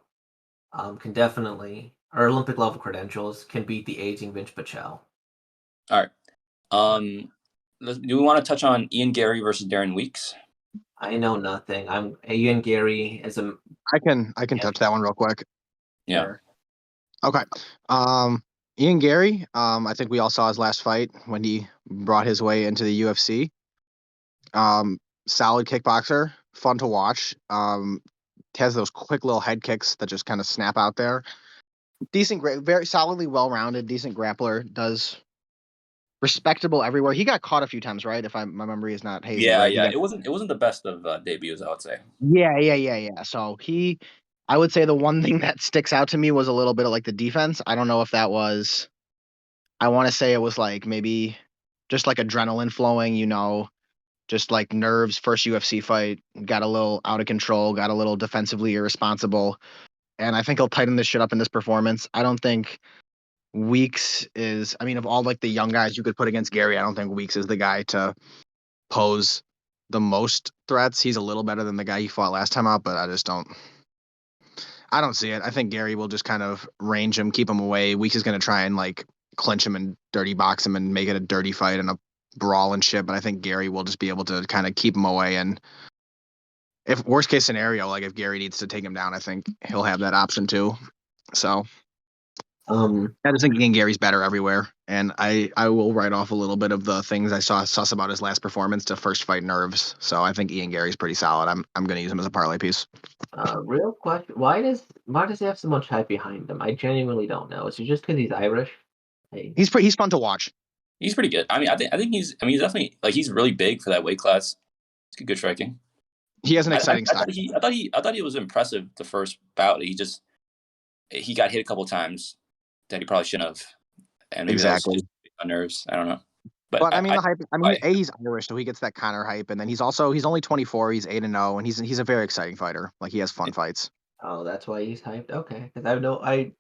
can definitely, or Olympic level credentials, can beat the aging Vinc Pichel. All right. Do we want to touch on Ian Garry versus Darren Weeks? I know nothing. Ian Garry is a. I can touch that one real quick. Yeah. Sure. Okay. Ian Garry, I think we all saw his last fight when he brought his way into the UFC. Solid kickboxer, fun to watch. Has those quick little head kicks that just kind of snap out there. Decent, very solidly well-rounded, decent grappler. Does respectable everywhere. He got caught a few times, right? If my memory is not hazy. Yeah, right? yeah. It wasn't the best of debuts, I would say. Yeah. So I would say the one thing that sticks out to me was a little bit of like the defense. I don't know if that was, I want to say it was like maybe just like adrenaline flowing, just like nerves, first UFC fight, got a little out of control, got a little defensively irresponsible. And I think he'll tighten this shit up in this performance. I don't think Weeks is, of all like the young guys you could put against Garry, I don't think Weeks is the guy to pose the most threats. He's a little better than the guy he fought last time out, but I don't see it. I think Garry will just kind of range him, keep him away. Weeks is going to try and like clinch him and dirty box him and make it a dirty fight and a brawl and shit. But I think Garry will just be able to kind of keep him away. And if worst case scenario, like if Garry needs to take him down, I think he'll have that option too. So I just think Gary's better everywhere. And I will write off a little bit of the things I saw sus about his last performance to first fight nerves. So I think Ian Gary's pretty solid. I'm going to use him as a parlay piece. Real question: Why does he have so much hype behind him? I genuinely don't know. Is it just because he's Irish? Hey. He's fun to watch. He's pretty good. I think he's definitely like he's really big for that weight class. He's good striking. He has an exciting style. I thought he was impressive the first bout. He got hit a couple times that he probably shouldn't have, and maybe exactly that was just on nerves. I don't know. But the hype. He's Irish, so he gets that Connor hype, and then he's only 24. He's 8-0, and he's a very exciting fighter. Like he has fun fights. Oh, that's why he's hyped. Okay, because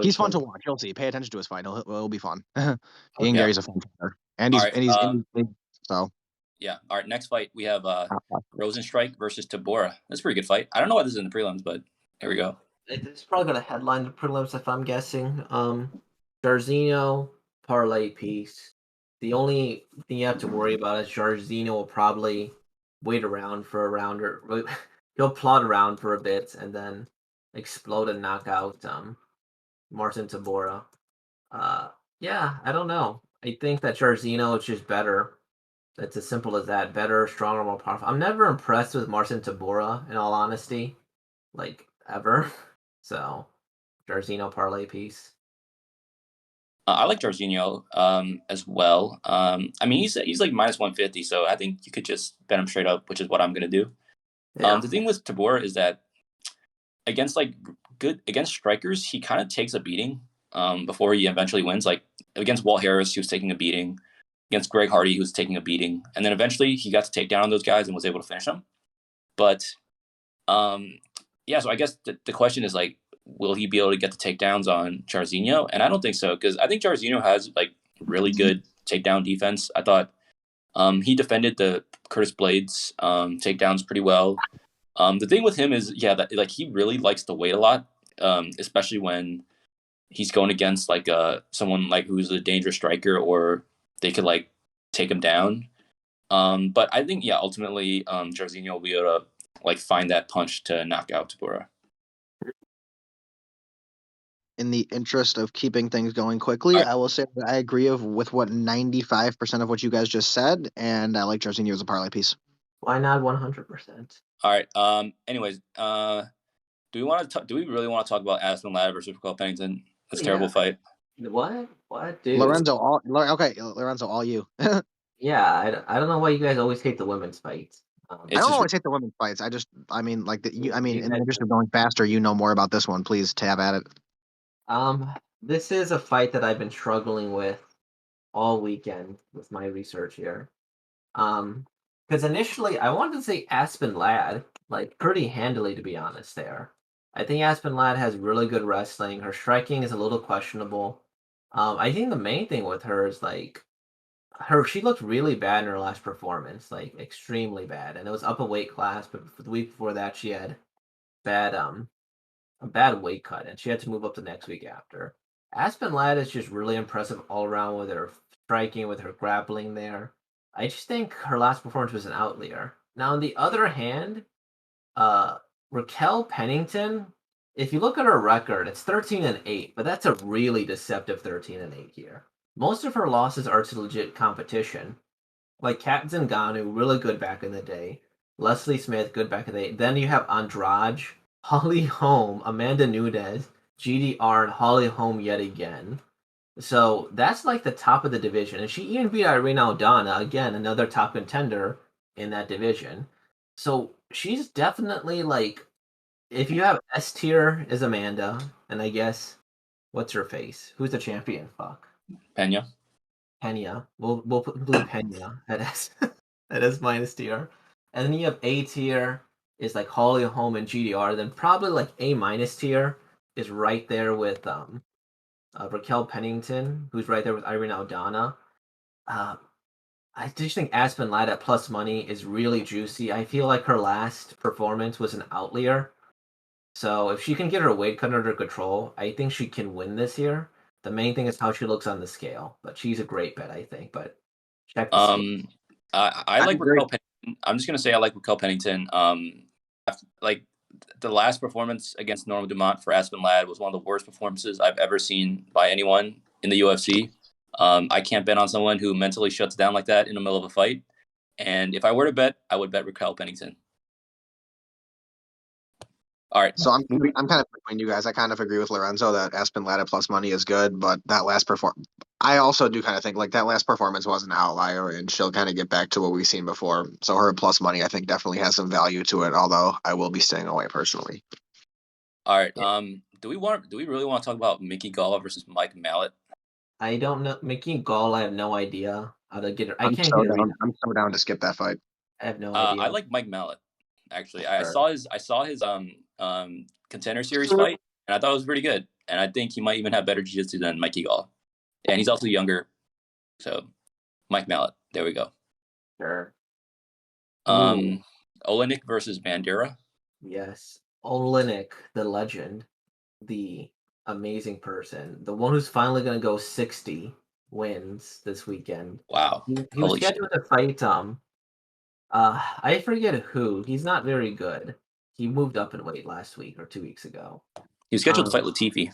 he's fun to watch. You'll see. Pay attention to his fight. It'll be fun. Ian Gary's a fun fighter, and he's so. Yeah. All right. Next fight we have Rozenstruik versus Tybura. That's a pretty good fight. I don't know why this is in the prelims, but here we go. It's probably going to headline the prelims if I'm guessing. Jairzinho parlay piece. The only thing you have to worry about is Jairzinho will probably wait around for a round or he'll plot around for a bit and then explode and knock out Marcin Tybura. Yeah, I don't know. I think that Jairzinho is just better. It's as simple as that. Better, stronger, more powerful. I'm never impressed with Marcin Tybura, in all honesty. Like, ever. So, Jairzinho parlay piece. I like Jairzinho as well. He's like minus 150, so I think you could just bet him straight up, which is what I'm going to do. Yeah. The thing with Tybura is that against strikers, he kind of takes a beating before he eventually wins. Like against Walt Harris, he was taking a beating. Against Greg Hardy, he was taking a beating. And then eventually he got to take down those guys and was able to finish them. But, so I guess the question is, like, will he be able to get the takedowns on Jairzinho? And I don't think so, because I think Jairzinho has, like, really good takedown defense. I thought he defended the Curtis Blades takedowns pretty well. The thing with him is, that like he really likes to wait a lot, especially when he's going against like someone like who's a dangerous striker or they could like take him down. But I think ultimately Jairzinho will be able to like find that punch to knock out Tybura. In the interest of keeping things going quickly, Right. I will say that I agree with what 95% of what you guys just said, and I like Jairzinho as a parlay piece. Why not 100%? All right. Anyways, do we really want to talk about Aspen Ladd versus Raquel Pennington? That's a terrible fight. What? What, dude? Lorenzo, all you. Yeah, I don't know why you guys always hate the women's fights. I don't always hate the women's fights. In the interest of going faster, you know more about this one. Please tab at it. This is a fight that I've been struggling with all weekend with my research here. Because initially I wanted to say Aspen Ladd, like pretty handily, to be honest. There, I think Aspen Ladd has really good wrestling. Her striking is a little questionable. I think the main thing with her is like she looked really bad in her last performance, like extremely bad, and it was up a weight class. But the week before that, she had bad a bad weight cut, and she had to move up the next week after. Aspen Ladd is just really impressive all around with her striking, with her grappling there. I just think her last performance was an outlier. Now, on the other hand, Raquel Pennington, if you look at her record, it's 13-8, but that's a really deceptive 13-8 here. Most of her losses are to legit competition, like Kat Zingano, really good back in the day. Leslie Smith, good back in the day. Then you have Andrade, Holly Holm, Amanda Nunes, GDR, and Holly Holm yet again. So that's like the top of the division. And she even beat Irene Aldana, again, another top contender in that division. So she's definitely like, if you have S tier is Amanda, and I guess, what's her face? Who's the champion? Fuck. Pena. We'll include Pena at S at S minus tier. And then you have A tier is like Holly Holm and GDR. Then probably like A minus tier is right there with Raquel Pennington, who's right there with Irene Aldana. I just think Aspen Ladd at plus money is really juicy. I feel like her last performance was an outlier. So if she can get her weight cut under control, I think she can win this year. The main thing is how she looks on the scale, but she's a great bet, I think. But check the scale. I like Raquel Pennington. I'm just gonna say I like Raquel Pennington. Like the last performance against Norma Dumont for Aspen Ladd was one of the worst performances I've ever seen by anyone in the UFC. I can't bet on someone who mentally shuts down like that in the middle of a fight. And if I were to bet, I would bet Raquel Pennington. All right. So I'm kind of between you guys. I kind of agree with Lorenzo that Aspen Ladd at plus money is good, but that last I also do kind of think like that last performance was an outlier, and she'll kind of get back to what we've seen before. So her plus money, I think, definitely has some value to it. Although I will be staying away personally. All right. Do we really want to talk about Mickey Gall versus Mike Malott? I don't know. Mickey Gall, I have no idea how to get her. I'm so down to skip that fight. I have no idea. I like Mike Malott. Actually, Sure. I saw his contender series fight, and I thought it was pretty good. And I think he might even have better jiu-jitsu than Mikey Gall. And he's also younger. So Mike Malott. There we go. Sure. Oleinik versus Vanderaa. Yes. Oleinik, the legend, the amazing person, the one who's finally going to go 60 wins this weekend. Wow. He was scheduled to fight I forget who. He's not very good. He moved up in weight last week or 2 weeks ago. He was scheduled to fight Latifi.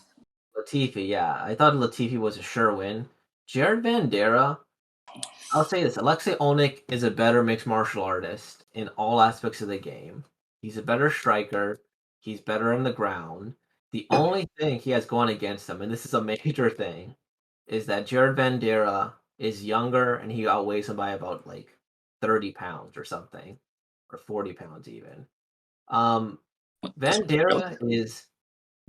Latifi, yeah. I thought Latifi was a sure win. Jared Vanderaa, I'll say this. Alexei Oleinik is a better mixed martial artist in all aspects of the game. He's a better striker. He's better on the ground. The only thing he has going against him, and this is a major thing, is that Jared Vanderaa is younger and he outweighs him by about like 30 pounds or something, or 40 pounds even. Vanderaa is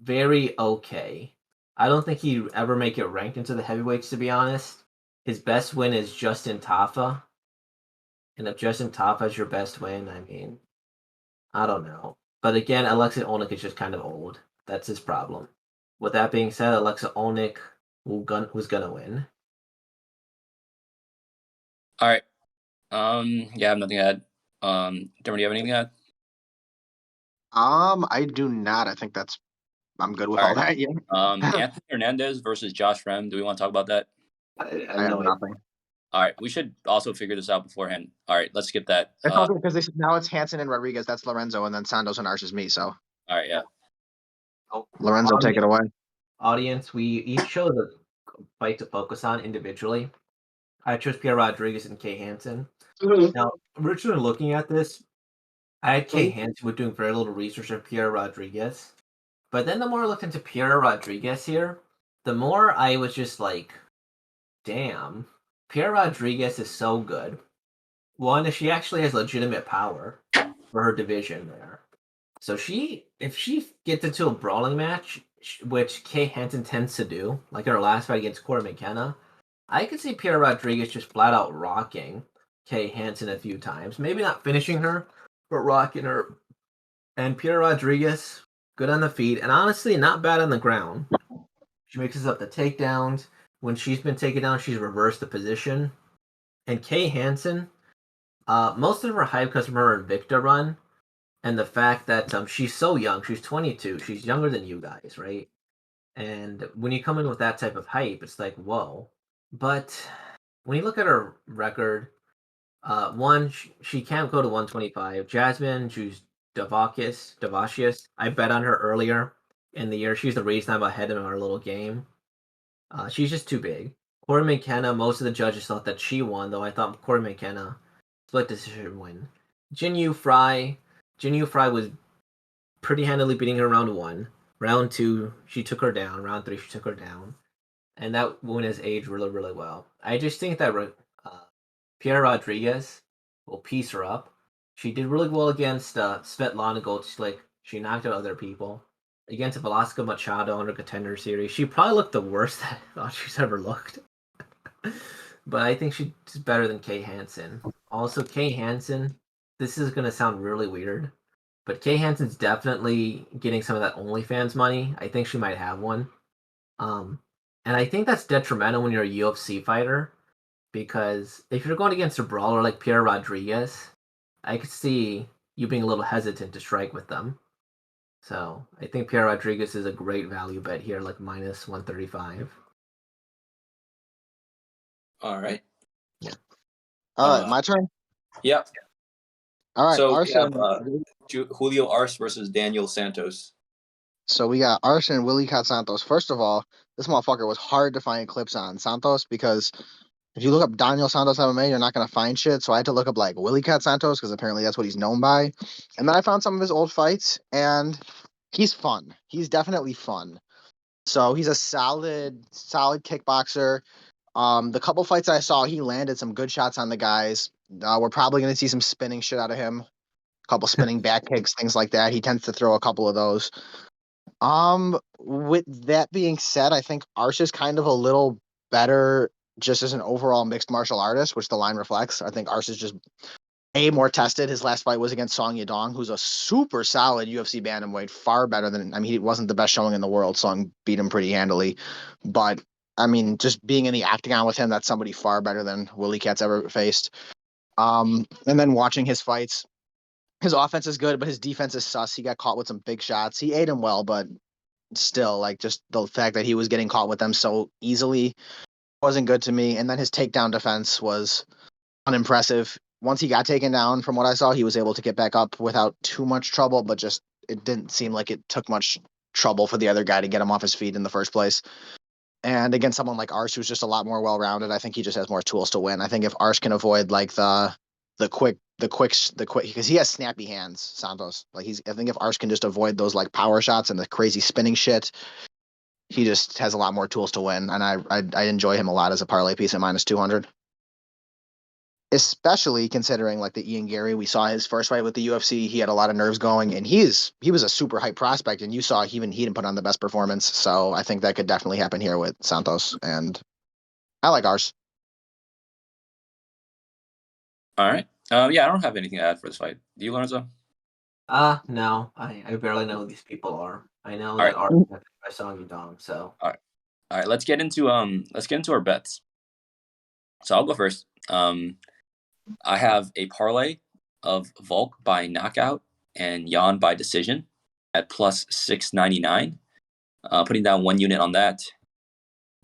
very okay. I don't think he'd ever make it ranked into the heavyweights, to be honest. His best win is Justin Tafa. And if Justin Tafa is your best win, I mean, I don't know. But again, Alexei Oleinik is just kind of old. That's his problem. With that being said, Alexei Oleinik who's gonna win. All right. Yeah, I have nothing to add. Dern, do you have anything to add? I do not. I think I'm good with all that. Yeah. Anthony Hernandez versus Josh Rem. Do we want to talk about that? I I have nothing. All right, we should also figure this out beforehand. All right, let's skip that. It's also because now it's Hansen and Rodriguez. That's Lorenzo, and then Santos and Arce is me. So. All right, yeah. Oh, Lorenzo, take it away. Audience, we each chose a fight to focus on individually. I chose Piera Rodriguez and Kay Hansen. Now, originally looking at this, I had Kay Hansen with doing very little research on Piera Rodriguez. But then the more I looked into Piera Rodriguez here, the more I was just like, damn, Piera Rodriguez is so good. One, she actually has legitimate power for her division there. So if she gets into a brawling match, which Kay Hansen tends to do, like her last fight against Corey McKenna, I could see Piera Rodriguez just flat out rocking Kay Hansen a few times. Maybe not finishing her, but rocking her. And Piera Rodriguez, good on the feet, and honestly, not bad on the ground. She mixes up the takedowns. When she's been taken down, she's reversed the position. And Kay Hansen, most of her hype comes from her Invicta run, and the fact that she's so young. She's 22. She's younger than you guys, right? And when you come in with that type of hype, it's like, whoa. But when you look at her record, one, she can't go to 125. Jasmine Davakis, I bet on her earlier in the year. She's the reason I'm ahead in our little game. She's just too big. Corey McKenna, most of the judges thought that she won, though I thought Corey McKenna split decision win. Jinyu Fry was pretty handily beating her round 1. Round 2, she took her down. Round 3, she took her down. And that win has aged really, really well. I just think that Piera Rodriguez will piece her up. She did really well against Svetlana Goldschlick. She knocked out other people. Against Velasco Machado on her Contender Series, she probably looked the worst that I thought she's ever looked. But I think she's better than Kay Hansen. Also, Kay Hansen, this is going to sound really weird, but Kay Hansen's definitely getting some of that OnlyFans money. I think she might have one. And I think that's detrimental when you're a UFC fighter, because if you're going against a brawler like Piera Rodriguez, I could see you being a little hesitant to strike with them. So I think Piera Rodriguez is a great value bet here, like minus 135. All right. Yeah. All right, my turn. Yeah. All right, So Arce. we have Julio Arce versus Daniel Santos. So we got Arce and Willie Cat Santos. First of all, this motherfucker was hard to find clips on Santos because if you look up Daniel Santos MMA, you're not gonna find shit. So I had to look up like Willie Cat Santos because apparently that's what he's known by. And then I found some of his old fights, and he's fun. He's definitely fun. So he's a solid kickboxer. The couple fights I saw, he landed some good shots on the guys. We're probably gonna see some spinning shit out of him. A couple spinning back kicks, things like that. He tends to throw a couple of those. With that being said, I think Arce is kind of a little better just as an overall mixed martial artist, which the line reflects. I think Arce is just more tested. His last fight was against Song Yadong, who's a super solid UFC bantamweight, far better than, I mean, he wasn't the best showing in the world. Song beat him pretty handily, but I mean, just being in the octagon with him, that's somebody far better than Willie Cat's ever faced. And then watching his fights, his offense is good, but his defense is sus. He got caught with some big shots. He ate him well, but still, like, just the fact that he was getting caught with them so easily wasn't good to me. And then his takedown defense was unimpressive. Once he got taken down, from what I saw, he was able to get back up without too much trouble, but just it didn't seem like it took much trouble for the other guy to get him off his feet in the first place. And against someone like Arce, who's just a lot more well-rounded, I think he just has more tools to win. I think if Arce can avoid like the quick, because he has snappy hands, Santos. Like I think if Arce can just avoid those like power shots and the crazy spinning shit, he just has a lot more tools to win. And I enjoy him a lot as a parlay piece at minus 200. Especially considering like the Ian Garry, we saw his first fight with the UFC. He had a lot of nerves going, and he was a super hype prospect. And you saw he didn't put on the best performance. So I think that could definitely happen here with Santos, and I like Arce. All right. Yeah, I don't have anything to add for this fight. Do you, Lorenzo? No. I barely know who these people are. I know All that right. Arce I saw you Dom. So All right. Let's get into our bets. So I'll go first. I have a parlay of Volk by knockout and Jan by decision at plus 699. Putting down 1 unit on that.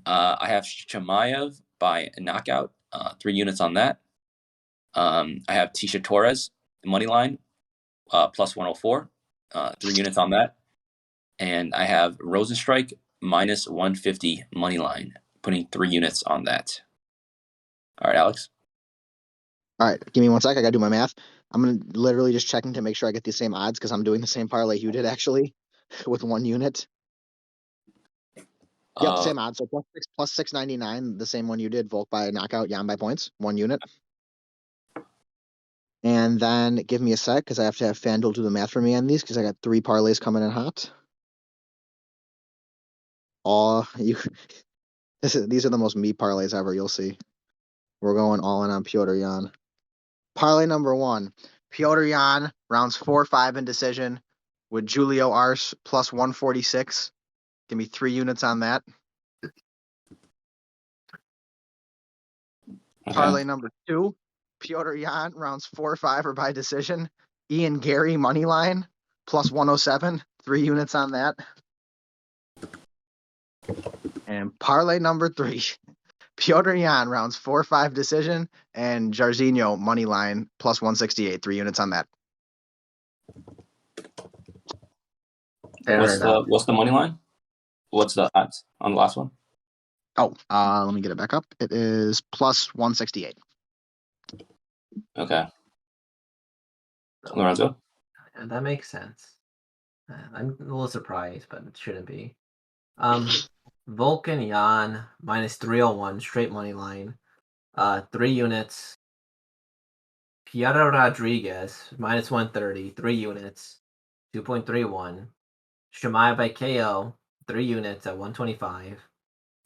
I have Chimaev by knockout, 3 units on that. I have Tecia Torres, money line, plus 104, 3 units on that. And I have Rozenstruik minus 150 money line, putting 3 units on that. All right, Alex. All right, give me 1 sec. I gotta do my math. I'm gonna literally just checking to make sure I get the same odds because I'm doing the same parlay you did actually, with 1 unit. Yep, same odds. So plus 699, the same one you did. Volk by knockout, Jan by points, 1 unit. And then give me a sec because I have to have FanDuel do the math for me on these because I got 3 parlays coming in hot. These are the most me parlays ever. You'll see. We're going all in on Petr Yan. Parlay number 1, Petr Yan rounds 4-5 in decision with Julio Arce plus 146. Give me 3 units on that. Okay. Parlay number 2, Petr Yan rounds 4-5 or by decision. Ian Garry money line plus 107. 3 units on that. And parlay number 3, Petr Yan rounds 4-5 decision and Jairzinho money line plus 168. 3 units on that. What's the money line? What's the odds on the last one? Oh, let me get it back up. It is plus 168. Okay. Lorenzo? That makes sense. I'm a little surprised, but it shouldn't be. Volkan Jan minus 301 straight money line. 3 units. Piera Rodriguez minus 130, 3 units, 2.31. Chimaev by KO, 3 units at 125.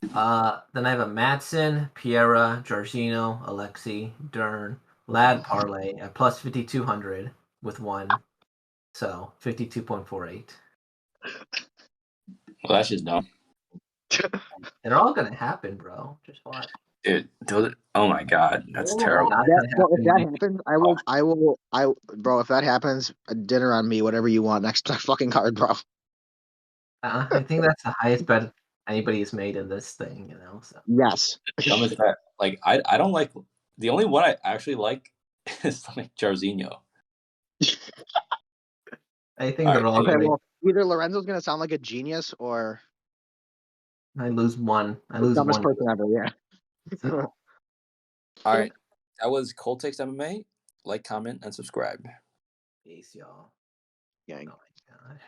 Then I have a Madsen, Piera, Jairzinho, Alexei, Dern, Lad parlay at plus 5,200 with 1. So 52.48. Well, that's just dumb. They're all gonna happen, bro. Just watch. Dude, oh my god, that's terrible. If that happens, bro, if that happens, dinner on me, whatever you want next fucking card, bro. I think that's the highest bet anybody has made in this thing, you know. So Yes. Dumb as that. Like I don't like the only one I actually like is like Jairzinho. I think they're all Okay, great. well, either Lorenzo's gonna sound like a genius or I lose one. the dumbest person ever. Yeah. All right, that was Cold Takes MMA. Like, comment, and subscribe. Peace, y'all. Gang. Oh my gosh.